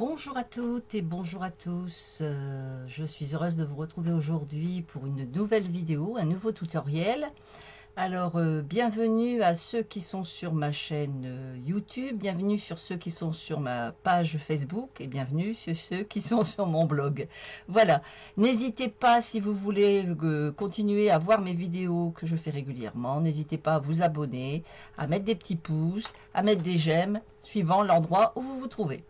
Bonjour à toutes et bonjour à tous, je suis heureuse de vous retrouver aujourd'hui pour une nouvelle vidéo, un nouveau tutoriel. Alors bienvenue à ceux qui sont sur ma chaîne YouTube, bienvenue sur ceux qui sont sur ma page Facebook et bienvenue sur ceux qui sont sur mon blog. Voilà, n'hésitez pas si vous voulez continuer à voir mes vidéos que je fais régulièrement, n'hésitez pas à vous abonner, à mettre des petits pouces, à mettre des j'aime, suivant l'endroit où vous vous trouvez.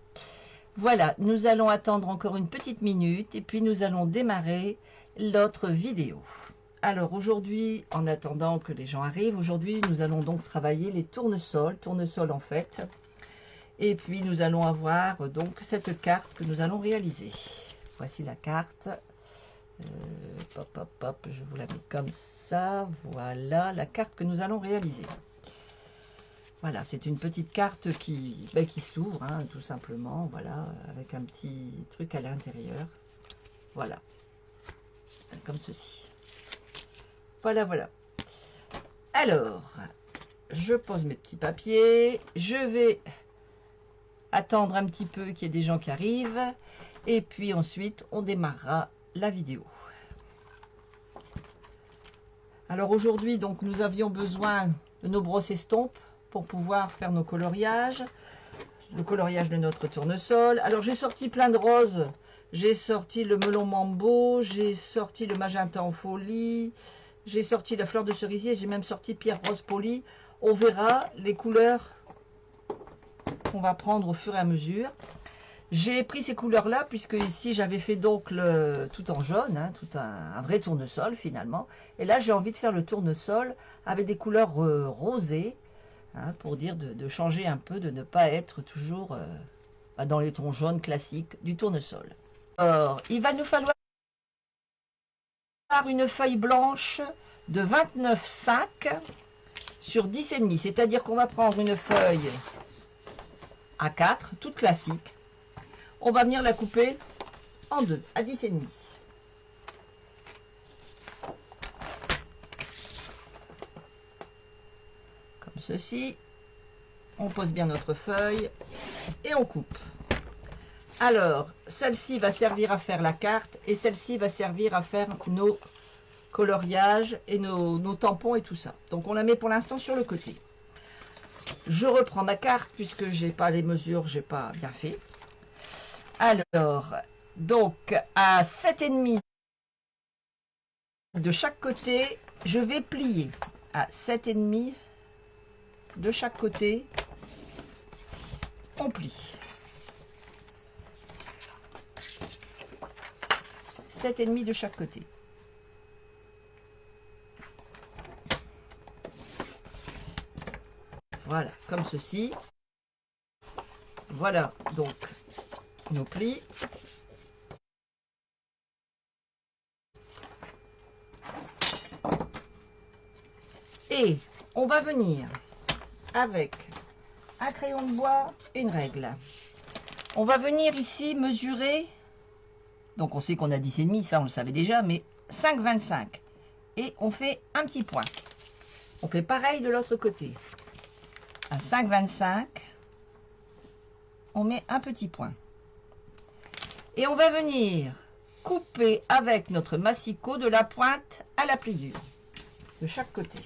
Voilà, nous allons attendre encore une petite minute et puis nous allons démarrer l'autre vidéo. Alors aujourd'hui, en attendant que les gens arrivent, aujourd'hui nous allons donc travailler les tournesols en fait. Et puis nous allons avoir donc cette carte que nous allons réaliser. Voici la carte. Je vous la mets comme ça. Voilà la carte que nous allons réaliser. Voilà, c'est une petite carte qui s'ouvre, hein, tout simplement, voilà, avec un petit truc à l'intérieur. Voilà, comme ceci. Voilà, voilà. Alors, je pose mes petits papiers, je vais attendre un petit peu qu'il y ait des gens qui arrivent, et puis ensuite, on démarrera la vidéo. Alors aujourd'hui, donc, nous avions besoin de nos brosses estompes, pour pouvoir faire nos coloriages, le coloriage de notre tournesol. Alors j'ai sorti plein de roses, j'ai sorti le melon mambo, j'ai sorti le magenta en folie, j'ai sorti la fleur de cerisier, j'ai même sorti pierre rose polie. On verra les couleurs qu'on va prendre au fur et à mesure. J'ai pris ces couleurs là puisque ici j'avais fait donc le tout en jaune, hein, tout un vrai tournesol finalement. Et là j'ai envie de faire le tournesol avec des couleurs rosées. Hein, pour dire de changer un peu, de ne pas être toujours dans les tons jaunes classiques du tournesol. Alors, il va nous falloir une feuille blanche de 29,5 sur 10,5. C'est-à-dire qu'on va prendre une feuille A4, toute classique. On va venir la couper en deux, à 10,5. Comme ceci. On pose bien notre feuille et on coupe. Alors, celle-ci va servir à faire la carte et celle-ci va servir à faire nos coloriages et nos tampons et tout ça. Donc, on la met pour l'instant sur le côté. Je reprends ma carte puisque j'ai pas les mesures, j'ai pas bien fait. Alors, donc, à 7,5 de chaque côté, je vais plier. À 7,5 de chaque côté, on plie. 7,5 de chaque côté. Voilà, comme ceci. Voilà, donc, nos plis. Et on va venir avec un crayon de bois, une règle. On va venir ici mesurer, donc on sait qu'on a 10,5, ça on le savait déjà, mais 5,25. Et on fait un petit point. On fait pareil de l'autre côté. À 5,25, on met un petit point. Et on va venir couper avec notre massicot de la pointe à la pliure, de chaque côté.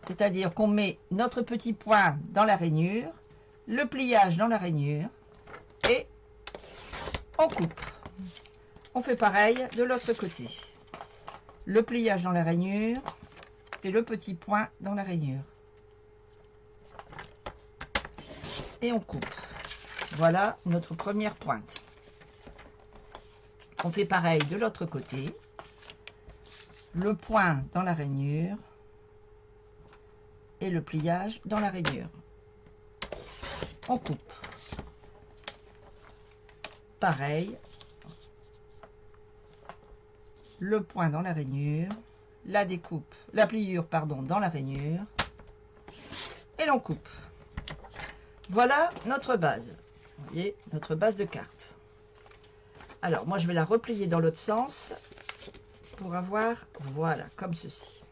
C'est-à-dire qu'on met notre petit point dans la rainure, le pliage dans la rainure, et on coupe. On fait pareil de l'autre côté. Le pliage dans la rainure et le petit point dans la rainure. Et on coupe. Voilà notre première pointe. On fait pareil de l'autre côté. Le point dans la rainure et le pliage dans la rainure. On coupe. Pareil. Le point dans la rainure, la découpe, la pliure, pardon, dans la rainure. Et l'on coupe. Voilà notre base. Vous voyez, notre base de carte. Alors, moi, je vais la replier dans l'autre sens pour avoir, voilà, comme ceci.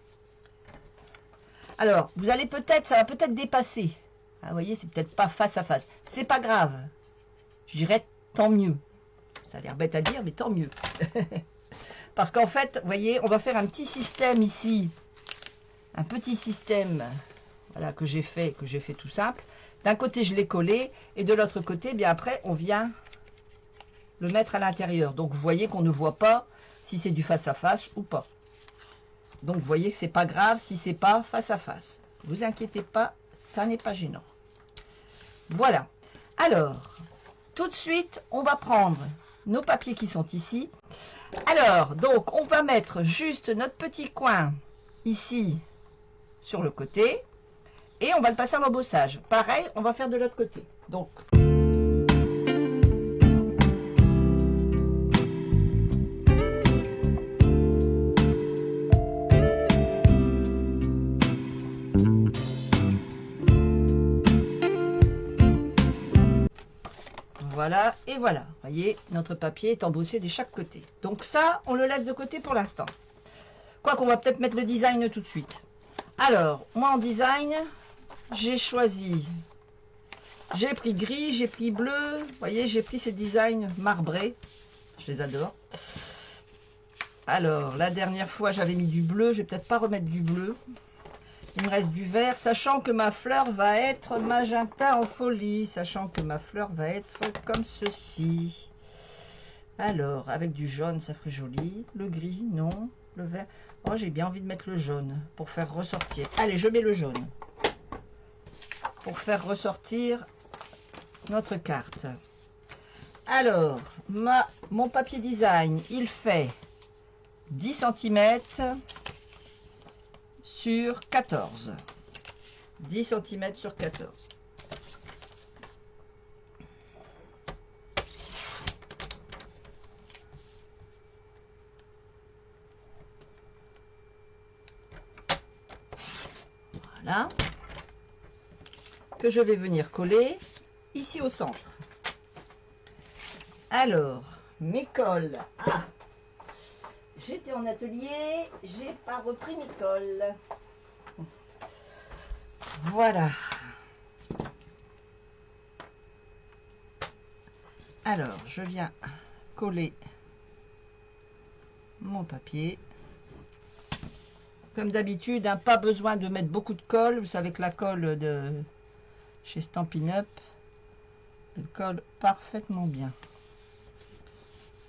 Alors, vous allez peut-être, ça va peut-être dépasser. vous voyez, c'est peut-être pas face à face. C'est pas grave. Je dirais tant mieux. Ça a l'air bête à dire, mais tant mieux. Parce qu'en fait, vous voyez, on va faire un petit système ici. Un petit système, voilà, que j'ai fait tout simple. D'un côté, je l'ai collé. Et de l'autre côté, bien après, on vient le mettre à l'intérieur. Donc, vous voyez qu'on ne voit pas si c'est du face à face ou pas. Donc, vous voyez que c'est pas grave si c'est pas face à face. Vous inquiétez pas, ça n'est pas gênant. Voilà. Alors, tout de suite, on va prendre nos papiers qui sont ici. Alors, donc, on va mettre juste notre petit coin ici sur le côté et on va le passer à l'embossage. Pareil, on va faire de l'autre côté. Donc, voilà, et voilà. Vous voyez, notre papier est embossé de chaque côté. Donc ça, on le laisse de côté pour l'instant. Quoi qu'on va peut-être mettre le design tout de suite. Alors, moi en design, j'ai choisi, j'ai pris gris, j'ai pris bleu. Vous voyez, j'ai pris ces designs marbrés. Je les adore. Alors, la dernière fois, j'avais mis du bleu. Je vais peut-être pas remettre du bleu. Il me reste du vert, sachant que ma fleur va être magenta en folie, sachant que ma fleur va être comme ceci. Alors, avec du jaune, ça ferait joli. Le gris, non. Le vert, oh, j'ai bien envie de mettre le jaune pour faire ressortir. Allez, je mets le jaune pour faire ressortir notre carte. Alors, mon papier design, il fait 10 cm sur 14. 10 cm sur 14. Voilà. Que je vais venir coller ici au centre. Alors, mes cols. Ah, j'étais en atelier, j'ai pas repris mes cols. Voilà. Alors, je viens coller mon papier. Comme d'habitude, hein, pas besoin de mettre beaucoup de colle. Vous savez que la colle de chez Stampin' Up, elle colle parfaitement bien.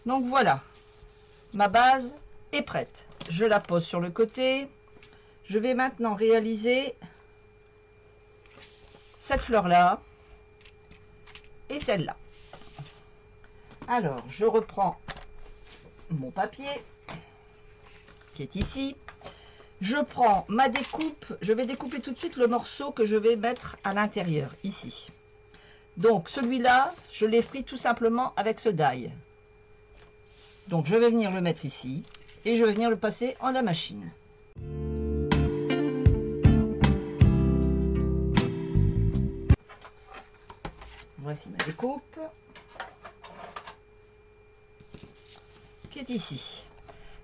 Donc voilà, ma base est prête. Je la pose sur le côté. Je vais maintenant réaliser cette fleur-là et celle-là. Alors, je reprends mon papier qui est ici. Je prends ma découpe. Je vais découper tout de suite le morceau que je vais mettre à l'intérieur, ici. Donc, celui-là, je l'ai pris tout simplement avec ce die. Donc, je vais venir le mettre ici et je vais venir le passer en la machine. Voici ma découpe qui est ici.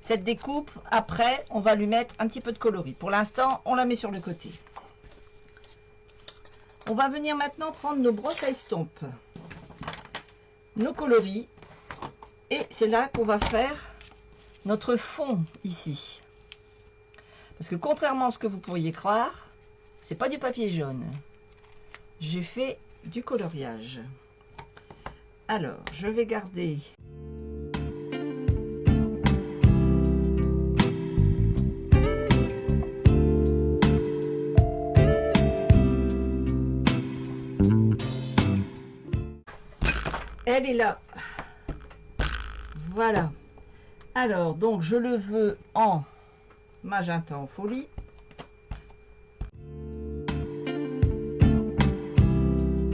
Cette découpe, après, on va lui mettre un petit peu de coloris. Pour l'instant, on la met sur le côté. On va venir maintenant prendre nos brosses à estompe, nos coloris, et c'est là qu'on va faire notre fond ici. Parce que contrairement à ce que vous pourriez croire, c'est pas du papier jaune. J'ai fait du coloriage. Alors, je vais garder elle est là. Voilà. Alors, donc, je le veux en magenta en folie.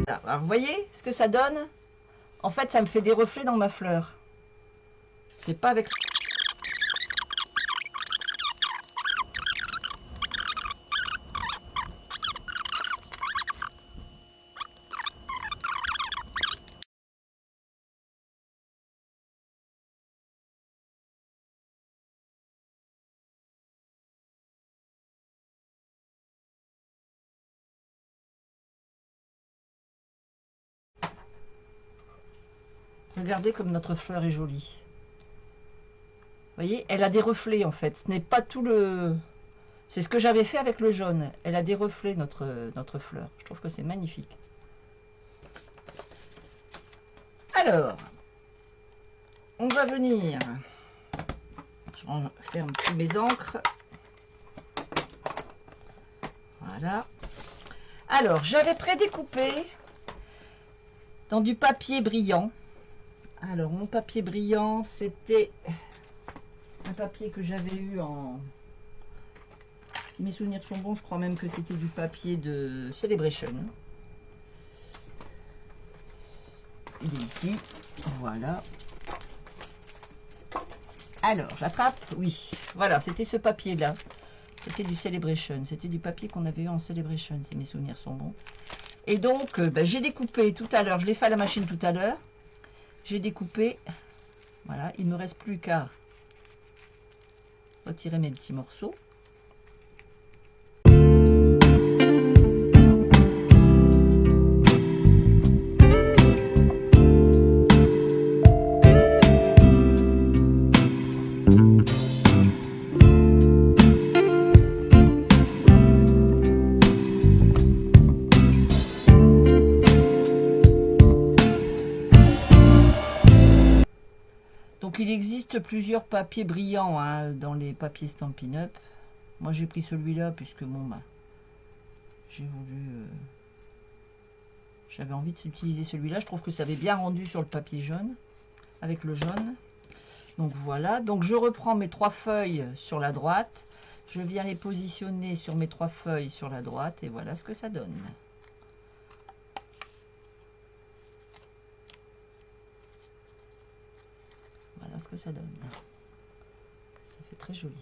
Alors, vous voyez ce que ça donne? En fait, ça me fait des reflets dans ma fleur. C'est pas avec... Regardez comme notre fleur est jolie. Vous voyez, elle a des reflets en fait. Ce n'est pas tout le... C'est ce que j'avais fait avec le jaune. Elle a des reflets, notre fleur. Je trouve que c'est magnifique. Alors, on va venir... Je referme tous mes encres. Voilà. Alors, j'avais prédécoupé dans du papier brillant. Alors, mon papier brillant, c'était un papier que j'avais eu en... Si mes souvenirs sont bons, je crois même que c'était du papier de Celebration. Il est ici. Voilà. Alors, j'attrape. Oui, voilà, c'était ce papier-là. C'était du Celebration. C'était du papier qu'on avait eu en Celebration, si mes souvenirs sont bons. Et donc, j'ai découpé tout à l'heure. Je l'ai fait à la machine tout à l'heure. J'ai découpé. Voilà, il ne me reste plus qu'à retirer mes petits morceaux. Donc il existe plusieurs papiers brillants hein, dans les papiers Stampin' Up. Moi j'ai pris celui-là puisque bon bah j'ai voulu... J'avais envie d'utiliser celui-là. Je trouve que ça avait bien rendu sur le papier jaune. Avec le jaune. Donc voilà. Donc je reprends mes 3 feuilles sur la droite. Je viens les positionner sur mes 3 feuilles sur la droite. Et voilà ce que ça donne. Voilà ce que ça donne. Ça fait très joli.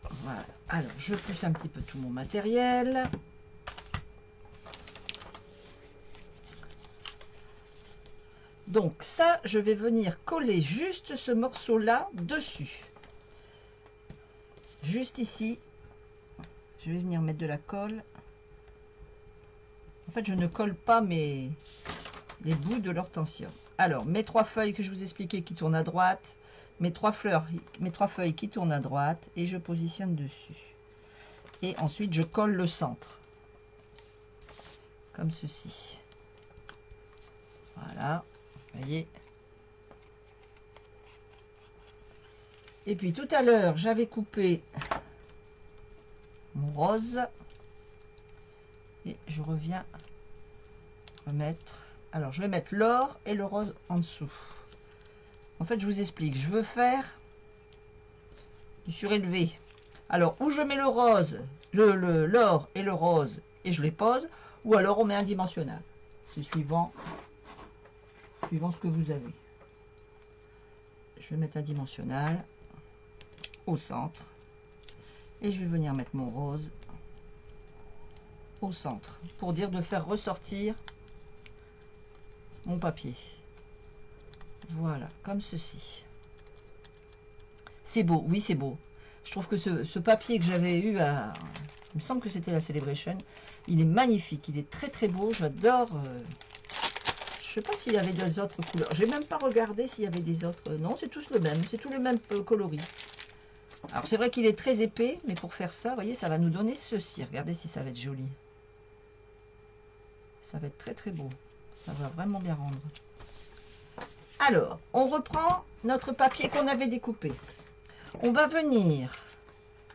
Voilà. Alors, je pousse un petit peu tout mon matériel. Donc ça, je vais venir coller juste ce morceau-là dessus. Juste ici. Je vais venir mettre de la colle. En fait, je ne colle pas les bouts de l'hortensia. Alors, mes 3 feuilles que je vous expliquais qui tournent à droite, mes 3 feuilles qui tournent à droite, et je positionne dessus. Et ensuite, je colle le centre. Comme ceci. Voilà. Vous voyez. Et puis, tout à l'heure, j'avais coupé mon rose. Et je reviens remettre... Alors, je vais mettre l'or et le rose en dessous. En fait, je vous explique. Je veux faire du surélevé. Alors, où je mets le rose, l'or et le rose, et je les pose, ou alors on met un dimensionnel. C'est suivant ce que vous avez. Je vais mettre un dimensionnel au centre. Et je vais venir mettre mon rose au centre. Pour dire de faire ressortir mon papier. Voilà, comme ceci. C'est beau, oui c'est beau. Je trouve que ce papier que j'avais eu à... Il me semble que c'était la Celebration. Il est magnifique, il est très très beau, j'adore. Je sais pas s'il y avait des autres couleurs. J'ai même pas regardé s'il y avait des autres. Non, c'est tous le même, c'est tout le même coloris. Alors c'est vrai qu'il est très épais, mais pour faire ça, vous voyez, ça va nous donner ceci. Regardez si ça va être joli. Ça va être très très beau. Ça va vraiment bien rendre. Alors, on reprend notre papier qu'on avait découpé. On va venir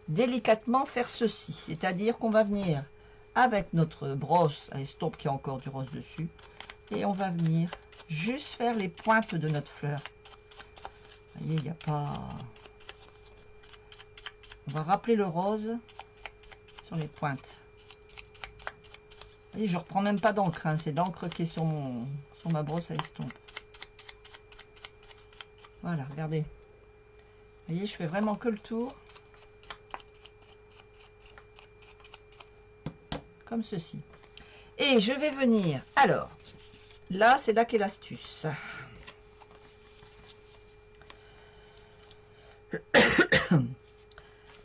délicatement faire ceci. C'est-à-dire qu'on va venir avec notre brosse à estompe qui a encore du rose dessus. Et on va venir juste faire les pointes de notre fleur. Vous voyez, il n'y a pas... On va rappeler le rose sur les pointes. Vous voyez, je reprends même pas d'encre. Hein. C'est l'encre qui est sur ma brosse à estompe. Voilà, regardez. Vous voyez, je fais vraiment que le tour. Comme ceci. Et je vais venir... Alors, là, c'est là qu'est l'astuce.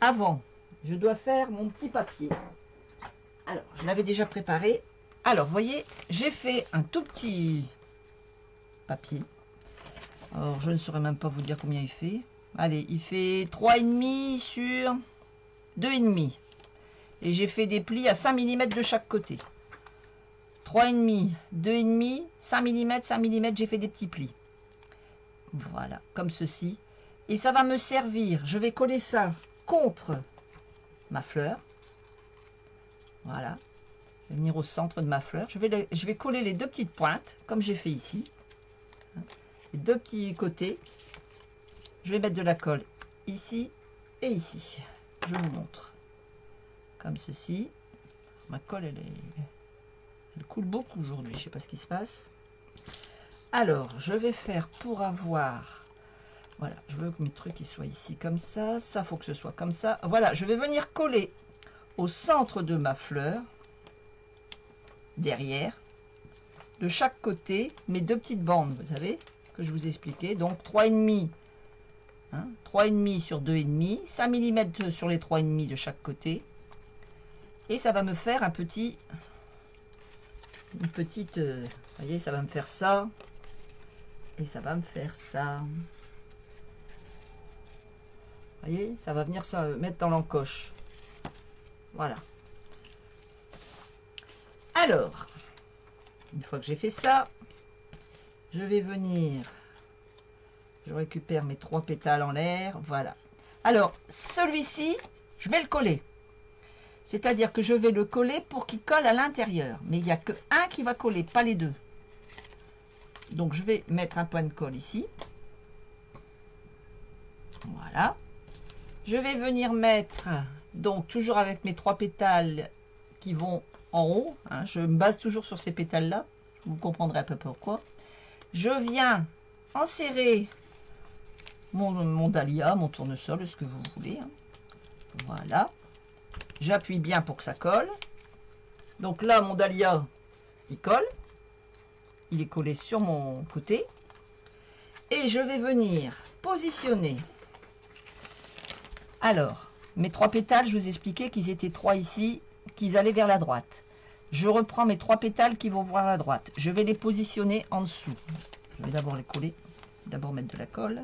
Avant, je dois faire mon petit papier. Alors, je l'avais déjà préparé. Alors, vous voyez, j'ai fait un tout petit papier. Alors, je ne saurais même pas vous dire combien il fait. Allez, il fait 3,5 sur 2,5. Et j'ai fait des plis à 5 mm de chaque côté. 3,5, 2,5, 5 mm, 5 mm, j'ai fait des petits plis. Voilà, comme ceci. Et ça va me servir. Je vais coller ça contre ma fleur. Voilà. Je vais venir au centre de ma fleur. Je vais coller les deux petites pointes, comme j'ai fait ici. Les deux petits côtés. Je vais mettre de la colle ici et ici. Je vous montre. Comme ceci. Ma colle, elle coule beaucoup aujourd'hui. Je ne sais pas ce qui se passe. Alors, je vais faire pour avoir... Voilà, je veux que mes trucs ils soient ici comme ça. Ça, faut que ce soit comme ça. Voilà, je vais venir coller au centre de ma fleur. Derrière. De chaque côté, mes deux petites bandes, vous savez, que je vous expliquais. Donc, 3,5. 3,5 sur 2,5. 5 mm sur les 3,5 de chaque côté. Et ça va me faire un petit... Une petite... vous voyez, ça va me faire ça. Et ça va me faire ça. Vous voyez, ça va venir se mettre dans l'encoche. Voilà. Alors, une fois que j'ai fait ça, je vais venir... Je récupère mes 3 pétales en l'air. Voilà. Alors, celui-ci, je vais le coller. C'est-à-dire que je vais le coller pour qu'il colle à l'intérieur. Mais il n'y a que un qui va coller, pas les deux. Donc, je vais mettre un point de colle ici. Voilà. Je vais venir mettre, donc toujours avec mes 3 pétales qui vont en haut. Hein, je me base toujours sur ces pétales-là. Vous comprendrez à peu près pourquoi. Je viens enserrer mon dahlia, mon tournesol, ce que vous voulez. Hein. Voilà. J'appuie bien pour que ça colle. Donc là, mon dahlia, il colle. Il est collé sur mon côté. Et je vais venir positionner. Alors, mes 3 pétales, je vous expliquais qu'ils étaient 3 ici, qu'ils allaient vers la droite. Je reprends mes 3 pétales qui vont vers la droite. Je vais les positionner en dessous. Je vais d'abord les coller. D'abord mettre de la colle.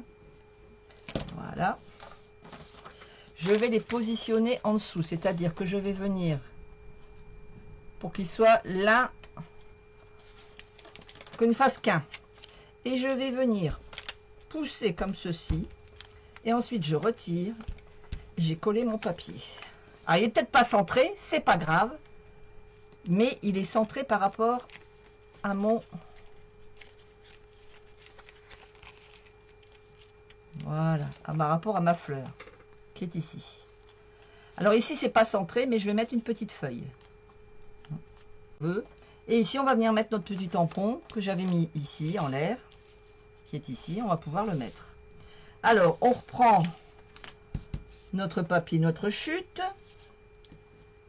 Voilà. Je vais les positionner en dessous. C'est-à-dire que je vais venir pour qu'ils soient l'un, que ne fasse qu'un. Et je vais venir pousser comme ceci. Et ensuite, je retire. J'ai collé mon papier. Alors, il n'est peut-être pas centré, c'est pas grave. Mais il est centré par rapport à mon... Voilà, par rapport à ma fleur qui est ici. Alors ici, c'est pas centré, mais je vais mettre une petite feuille. Et ici, on va venir mettre notre petit tampon que j'avais mis ici, en l'air, qui est ici. On va pouvoir le mettre. Alors, on reprend notre papier, notre chute.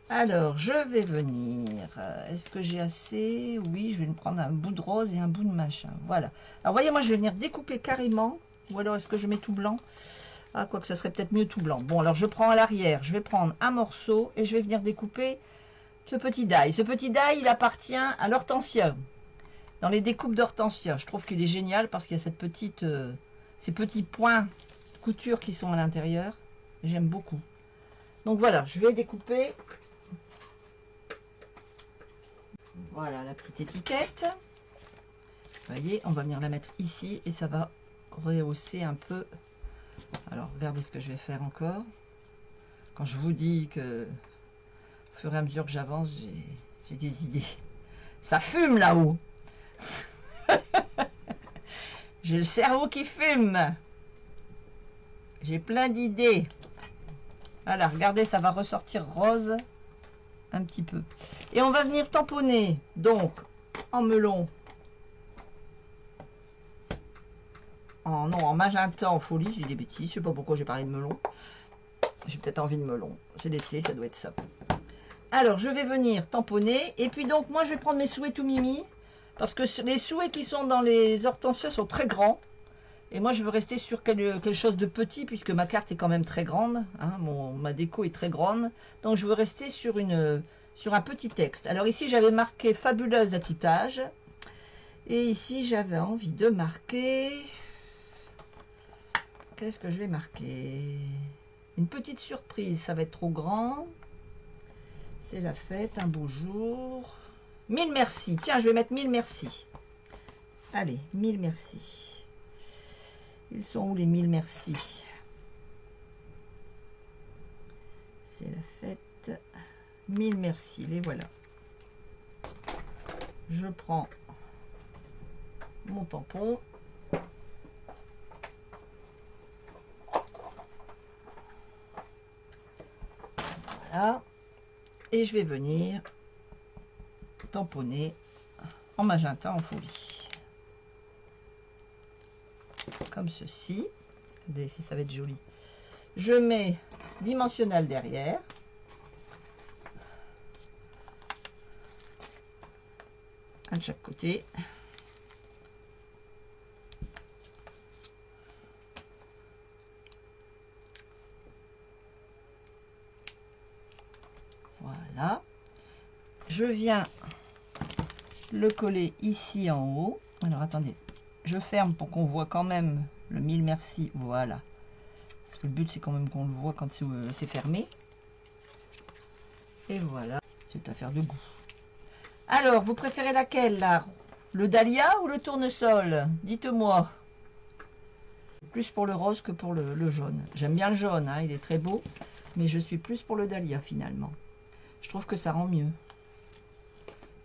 Alors, je vais venir. Est-ce que j'ai assez? Oui, je vais me prendre un bout de rose et un bout de machin. Voilà. Alors, voyez, moi, je vais venir découper carrément. Ou alors, est-ce que je mets tout blanc? Ah, quoique, ça serait peut-être mieux tout blanc. Bon, alors, je prends à l'arrière. Je vais prendre un morceau et je vais venir découper ce petit die. Ce petit die, il appartient à l'hortensia. Dans les découpes d'hortensia. Je trouve qu'il est génial parce qu'il y a cette petite, ces petits points de couture qui sont à l'intérieur. J'aime beaucoup. Donc, voilà, je vais découper... Voilà la petite étiquette. Vous voyez, on va venir la mettre ici et ça va rehausser un peu. Alors, regardez ce que je vais faire encore. Quand je vous dis que au fur et à mesure que j'avance, j'ai des idées. Ça fume là-haut. J'ai le cerveau qui fume. J'ai plein d'idées. Voilà, regardez, ça va ressortir rose un petit peu. Et on va venir tamponner, donc, en melon. En magenta, en folie, j'ai des bêtises. Je sais pas pourquoi j'ai parlé de melon. J'ai peut-être envie de melon. C'est l'été, ça doit être ça. Alors, je vais venir tamponner. Et puis donc, moi, je vais prendre mes souhaits tout mimi. Parce que les souhaits qui sont dans les hortensias sont très grands. Et moi, je veux rester sur quelque chose de petit, puisque ma carte est quand même très grande. Hein, ma déco est très grande. Donc, je veux rester sur sur un petit texte. Alors ici, j'avais marqué fabuleuse à tout âge. Et ici, j'avais envie de marquer... Qu'est-ce que je vais marquer? Une petite surprise, ça va être trop grand. C'est la fête, un beau jour. 1000 merci. Tiens, je vais mettre 1000 merci. Allez, 1000 merci. Ils sont où les 1000 merci? C'est la fête. 1000 merci, les voilà. Je prends mon tampon. Voilà. Et je vais venir tamponner en magenta en folie. Comme ceci. Regardez si ça va être joli. Je mets dimensionnel derrière. Un de chaque côté. Voilà. Je viens le coller ici en haut. Alors attendez, je ferme pour qu'on voit quand même le 1000 merci. Voilà. Parce que le but c'est quand même qu'on le voit quand c'est fermé. Et voilà, c'est affaire de goût. Alors, vous préférez laquelle là? Le dahlia ou le tournesol? Dites-moi. Plus pour le rose que pour le jaune. J'aime bien le jaune, hein, il est très beau. Mais je suis plus pour le dahlia finalement. Je trouve que ça rend mieux.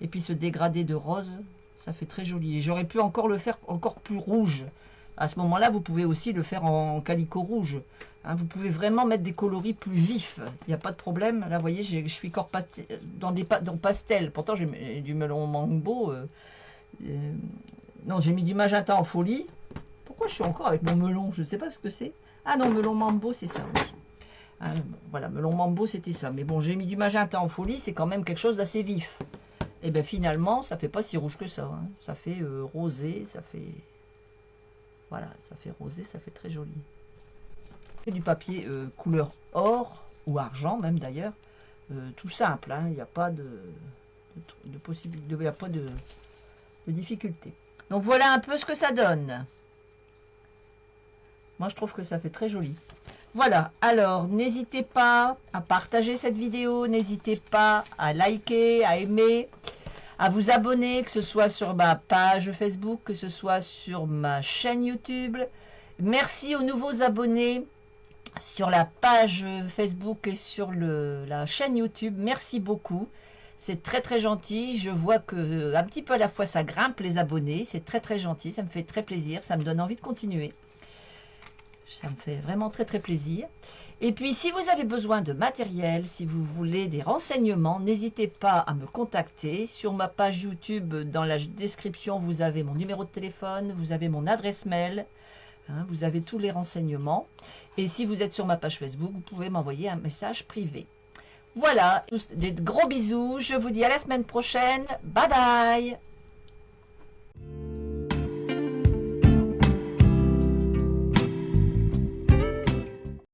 Et puis ce dégradé de rose, ça fait très joli. Et j'aurais pu encore le faire encore plus rouge. À ce moment-là, vous pouvez aussi le faire en calicot rouge. Hein, vous pouvez vraiment mettre des coloris plus vifs. Il n'y a pas de problème. Là, vous voyez, je suis encore dans pastel. Pourtant, j'ai du melon mambo. Non, j'ai mis du magenta en folie. Pourquoi je suis encore avec mon melon? Je ne sais pas ce que c'est. Ah non, melon mambo, c'est ça, oui. Hein, voilà, melon mambo, c'était ça. Mais bon, j'ai mis du magenta en folie. C'est quand même quelque chose d'assez vif. Et bien finalement, ça fait pas si rouge que ça. Hein. Ça fait rosé, ça fait... Voilà, ça fait rosé, ça fait très joli. Et du papier couleur or ou argent même d'ailleurs. Tout simple, hein. Il n'y a pas de possibilité, il n'y a pas de difficulté. Donc voilà un peu ce que ça donne. Moi je trouve que ça fait très joli. Voilà, alors n'hésitez pas à partager cette vidéo, n'hésitez pas à liker, à aimer, à vous abonner, que ce soit sur ma page Facebook, que ce soit sur ma chaîne YouTube. Merci aux nouveaux abonnés sur la page Facebook et sur la chaîne YouTube. Merci beaucoup. C'est très très gentil. Je vois que un petit peu à la fois ça grimpe les abonnés. C'est très très gentil. Ça me fait très plaisir. Ça me donne envie de continuer. Ça me fait vraiment très très plaisir. Et puis si vous avez besoin de matériel, si vous voulez des renseignements, n'hésitez pas à me contacter. Sur ma page YouTube, dans la description, vous avez mon numéro de téléphone, vous avez mon adresse mail, hein, vous avez tous les renseignements. Et si vous êtes sur ma page Facebook, vous pouvez m'envoyer un message privé. Voilà, des gros bisous, je vous dis à la semaine prochaine. Bye bye!